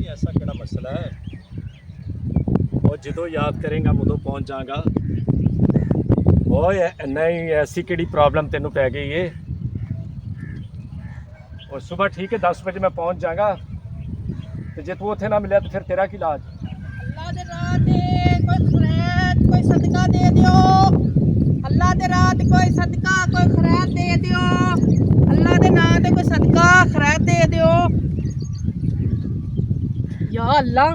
ऐसा केड़ा मसला है। और जो याद करेंगा उदों पहुंच जाऊंगा। ओए नहीं ऐसी केड़ी प्रॉब्लम तेनू पै गई है। और सुबह ठीक है 10 बजे मैं पहुंच जाऊंगा। तो जे तू उत्थे ना मिले तो फिर तेरा की इलाज। अल्लाह दे राह ते कोई खैरात कोई सदका दे दियो। अल्लाह दे राह ते कोई सदका कोई खैरात दे दियो। अल्लाह दे नाम ते कोई सदका खैरात दे दियो। या अल्लाह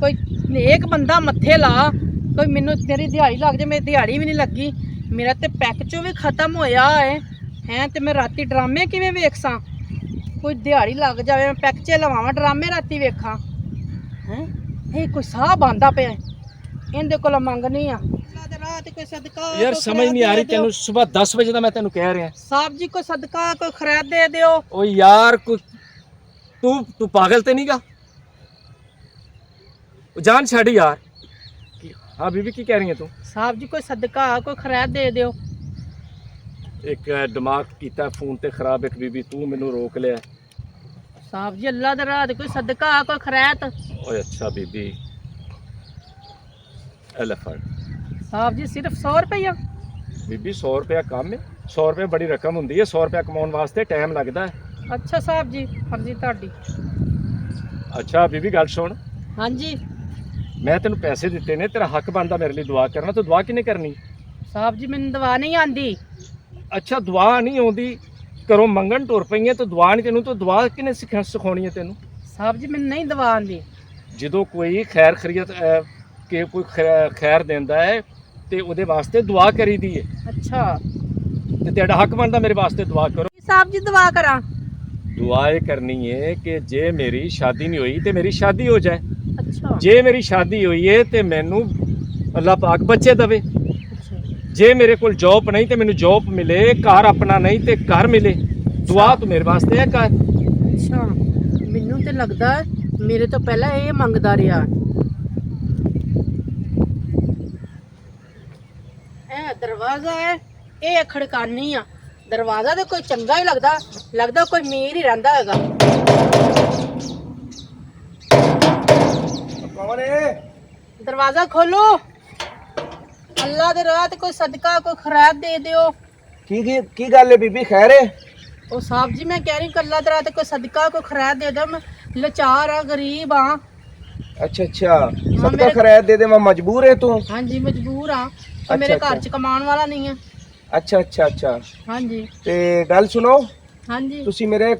कोई नेक बंदा मत्थे ला। कोई मैनू मेरी दिहाड़ी लग जाए। मेरी दिहाड़ी भी नहीं लगी। मेरा ते पैक चो भी खत्म होया है ते मैं राती ड्रामे किवें वेखसां। कोई दिहाड़ी लग जाए मैं पैक च लवावां ड्रामे राती वेखां हैं। ये कोई साह बांधा पे इहदे कोल मंगनी आ। यार समझ नहीं आ रही तेनू सुबह 10 बजे का मैं तेनू कह रहा। साहब जी कोई सदका कोई खैरात दे दियो। ओ यार तू पागल ते नहीं गा। जान छड़ यार। हाँ बीबी की कह रही है तू। साहब जी कोई सदका कोई खैरात दे दियो। एक दिमाग कीता फोन ते खराब। एक बीबी तू मैनू रोक लिया। साहब जी अल्लाह दे राह कोई सदका कोई खैरात। ओए अच्छा बीबी ले फड़। साहब जी सिर्फ 100 रुपया। बीबी 100 रुपया कम है। 100 रुपया बड़ी रकम होंदी है। 100 रुपया कमाने वास्ते टाइम लगता है। अच्छा साहब जी मर्जी तुहाडी। अच्छा बीबी गल सुन। हाँ जी मैं तेन पैसे दिते ने तेरा हक बनता मेरे लिए दुआ करना। तो दुआ किने करनी। साहब जी मैनू दवा नहीं आंदी। अच्छा दुआ नहीं आती घरों मंगन टुर पई है तो दुआ नहीं तेनू। तो दुआ किने सिखानी है तेनू। साहब जी मैनू नहीं दवा आंदी। जो कोई खैर खरीयत के कोई खैर देंदा है तो उहदे वास्ते दुआ करी दी है। अच्छा ते तेरा हक बनता मेरे वास्ते दुआ करो। साहब जी दवा करा। दुआ ये करनी है कि जे मेरी शादी नहीं हुई तो मेरी शादी हो जाए। अच्छा जे मेरी शादी हुई है तो मैनू अल्लाह पाक बच्चे दवे। अच्छा जे मेरे को जॉब नहीं तो मैनू जॉब मिले। घर अपना नहीं तो घर मिले। दुआ तो मेरे वास्ते है कर। अच्छा मैनू तो लगता है मेरे तो पहला ये मंगदा रहा। दरवाजा है ये खड़कानी आ। दरवाजा तो कोई चंगा ही लगता कोई मीर ही रहिंदा हैगा। कौन है? दरवाजा खोलो। अल्लाह दे राह ते कोई सदका कोई खैरात दे दियो। की गल है बीबी खैर है? ओ साहब जी मैं कह रही हूँ अल्लाह दे राह ते कोई सदका कोई खैरात दे दो। मैं लाचार आ गरीब हाँ। अच्छा अच्छा सदका मेरे- खैरात दे दे। मैं मजबूर है तू। हाँ जी मजबूर हाँ। अच्छा, मेरे घर अच्छा। च कमाने वाला नहीं है। अच्छा अच्छा अच्छा हाँ जी ते गल सुनो। हाँ जी तुसी मेरे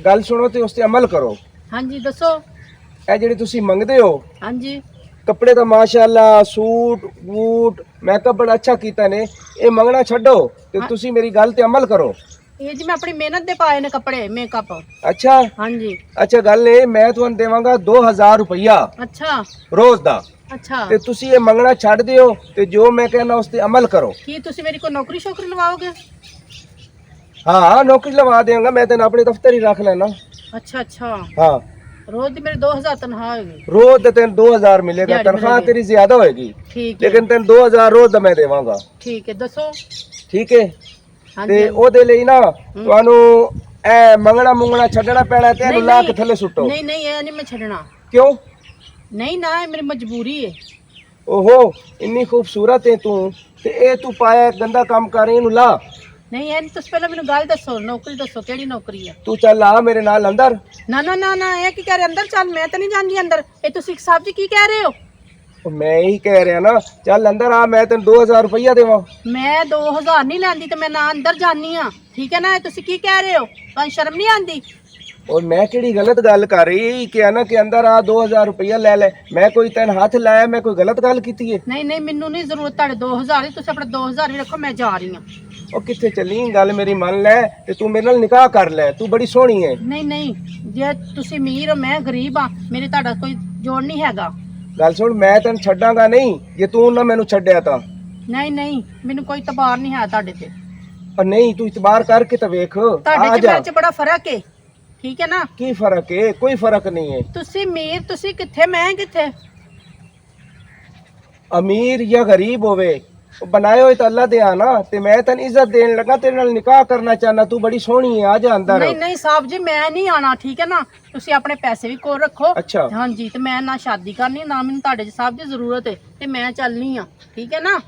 गल सुनो ते उस ते अमल करो। हाँ जी दसो। ए जेह्ड़े तुसी मंगदे हो हाँ जी कपड़े तो माशाअल्लाह सूट बूट मेकअप बड़ा अच्छा कीता ने। ये मंगना छड्डो ते हाँ। तुसी मेरी गल ते अमल करो। ये जी मैं अपनी मेहनत दे पाए ने कपड़े मेकअप। अच्छा हाँ जी अच्छा गल है मैं तुहानू देवांगा 2000 रुपया अच्छा रोज दा। अच्छा ते तुसी ये मंगना छड्ड दियो ते जो मैं कहना उस ते अमल करो। की तुसी मेरी को नौकरी शोकरी लवाओगे। हाँ नौकरी लवा देंगा मैं तेन अपने दफ्तर ही रख लेना। अच्छा अच्छा हाँ रोज दी मेरी 2000 तनख्वाह होगी। रोज ते तेन 2000 मिलेगा। दिहाड़ी तनख्वाह मिलेगी। तेरी ज्यादा होएगी ठीक है लेकिन तेन 2000 रोज दा मैं देवांगा। ठीक है दसो। ठीक है हाँ ते जी ओदे ਲਈ ना ਤੁਹਾਨੂੰ ਐ ਮੰਗਣਾ ਮੁੰਗਣਾ ਛੱਡਣਾ ਪੈਣਾ ਤੇ ਇਹਨੂੰ ਲਾ ਕੇ ਥੱਲੇ ਸੁੱਟੋ। नहीं नहीं ये नहीं मैं छड़ना। ਕਿਉਂ? नहीं ना ये मेरी मजबूरी है। ਓਹੋ ਇੰਨੀ ਖੂਬਸੂਰਤ ਹੈ ਤੂੰ ਤੇ ਇਹ ਤੂੰ ਪਾਇਆ ਗੰਦਾ ਕੰਮ ਕਰ ਰਹੀ ਇਹਨੂੰ ਲਾ। नहीं है तुस पहले मैनू गल दसो नौकरी दसो केड़ी नौकरी है। ਤੂੰ ਚੱਲ ਆ ਮੇਰੇ ਨਾਲ ਅੰਦਰ। ना ना ना ना ये की कह रहे अंदर चल मैं तो नहीं जानी अंदर। ये तुसी साहब जी की कह रहे हो। ਉਹ ਮੈਂ ਹੀ ਕਹਿ ਰਿਹਾ ਨਾ ਚੱਲ ਅੰਦਰ ਆ ਮੈਂ ਤੈਨੂੰ 2000 ਰੁਪਇਆ ਦੇਵਾਂ। मैं 2000 नहीं लैंदी तो मैं ना अंदर जानी हाँ। ठीक है ना तुसी की कह रहे हो तुहानू शर्म नहीं आंदी। और मैं केड़ी गलत गल कर रही कि ना कि अंदर आ 2000 रुपया ले ले। मैं कोई तेन हाथ लाया मैं कोई गलत गल की है? नहीं नहीं मैनू नहीं जरूरत तुहाडे 2000 दी। तुसी अपना 2000 ही रखो मैं जा रही हूँ। ਉਹ ਕਿੱਥੇ ਚੱਲੀ ਗੱਲ ਮੇਰੀ ਮੰਨ ਲੈ ਤੇ ਤੂੰ ਮੇਰੇ ਨਾਲ ਨਿਕਾਹ ਕਰ ਲੈ। ਤੂੰ ਬੜੀ ਸੋਹਣੀ ਹੈ। नहीं नहीं जे तुसी अमीर हो मैं गरीब हाँ मेरे तुहाडा कोई जोड़ नहीं हैगा। ਗੱਲ ਸੁਣ मैं ਤੈਨੂੰ ਛੱਡਾਂਗਾ ਨਹੀਂ ਜੇ ਤੂੰ ਨਾ ਮੈਨੂੰ ਛੱਡਿਆ ਤਾਂ। नहीं नहीं मैनू कोई तबार नहीं है तुहाडे ते। ਪਰ ਨਹੀਂ ਤੂੰ ਇਤਬਾਰ ਕਰਕੇ ਤਾਂ ਵੇਖ तुहाडे ਆ च ਜਾ। मेरे च बड़ा फर्क है। ठीक है ना ਕੀ ਫਰਕ ਹੈ? ਕੋਈ ਫਰਕ ਨਹੀਂ ਹੈ। तुसी अमीर तुसी किथे मैं किथे। ਅਮੀਰ ਜਾਂ ਗਰੀਬ ਹੋਵੇ ਉਹ ਬਣਾਏ ਹੋਏ ਤਾਂ ਅੱਲਾ ਦੇ ਆ ਨਾ, ਤੇ ਮੈਂ ਤੈਨੂੰ ਇੱਜ਼ਤ ਦੇਣ ਲੱਗਾ, ਤੇਰੇ ਨਾਲ ਨਿਕਾਹ ਕਰਨਾ ਚਾਹਨਾ, ਤੂੰ ਬੜੀ ਸੋਹਣੀ ਹੈ, ਆ ਜਾ ਅੰਦਰ। ਨਹੀਂ ਨਹੀਂ ਸਾਹਿਬ ਜੀ, ਮੈਂ ਨਹੀਂ ਆਣਾ, ਠੀਕ ਹੈ ਨਾ। ਤੁਸੀਂ ਆਪਣੇ ਪੈਸੇ ਵੀ ਕੋਲ ਰੱਖੋ। ਅੱਛਾ। ਹਾਂਜੀ, ਤੇ ਮੈਂ ਨਾ ਸ਼ਾਦੀ ਕਰਨੀ, ਨਾ ਮੈਨੂੰ ਤੁਹਾਡੇ ਸਾਹਿਬ ਦੀ ਜ਼ਰੂਰਤ ਹੈ, ਤੇ ਮੈਂ ਚੱਲਨੀ ਆ, ਠੀਕ ਹੈ ਨਾ।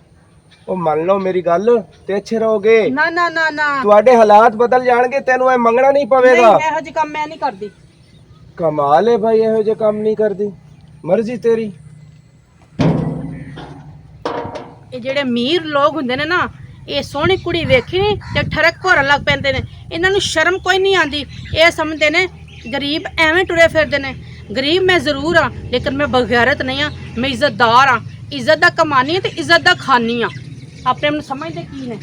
ਉਹ ਮੰਨ ਲਓ ਮੇਰੀ ਗੱਲ ਤੇ ਅੱਛੇ ਰਹੋਗੇ। ਨਾ ਨਾ ਨਾ ਨਾ, ਤੁਹਾਡੇ ਹਾਲਾਤ ਬਦਲ ਜਾਣਗੇ, ਤੈਨੂੰ ਇਹ ਮੰਗਣਾ ਨਹੀਂ ਨਹੀਂ ਪਵੇਗਾ। ਇਹੋ ਜਿਹੇ ਕੰਮ ਮੈਂ ਨਹੀਂ ਕਰਦੀ। ਕਮਾਲ ਹੈ ਭਾਈ, ਇਹੋ ਜਿਹੇ ਕੰਮ ਨਹੀਂ ਕਰਦੀ, ਮਰਜ਼ੀ ਤੇਰੀ। ਇਹ ਜਿਹੜੇ ਅਮੀਰ ਲੋਕ ਹੁੰਦੇ ਨੇ ਨਾ, ਇਹ ਸੋਹਣੀ ਕੁੜੀ ਵੇਖੀ ਨੀ ਤੇ ਠਰਕ ਭਰਨ ਲੱਗ ਪੈਂਦੇ ਨੇ। ਇਹਨਾਂ ਨੂੰ ਸ਼ਰਮ ਕੋਈ ਨਹੀਂ ਆਂਦੀ। ਇਹ ਸਮਝਦੇ ਨੇ ਗਰੀਬ ਐਵੇਂ ਟੁਰੇ ਫਿਰਦੇ ਨੇ। ਗਰੀਬ ਮੈਂ ਜ਼ਰੂਰ ਆ, ਲੇਕਿਨ ਮੈਂ ਬਗੈਰਤ ਨਹੀਂ ਆ, ਮੈਂ ਇੱਜ਼ਤਦਾਰ ਆ। ਇੱਜ਼ਤ ਦਾ ਕਮਾਨੀ ਆ ਤੇ ਇੱਜ਼ਤ ਦਾ ਖਾਨੀ ਆ। ਆਪਣੇ ਆਪ ਨੂੰ ਸਮਝਦੇ ਕੀ ਨੇ।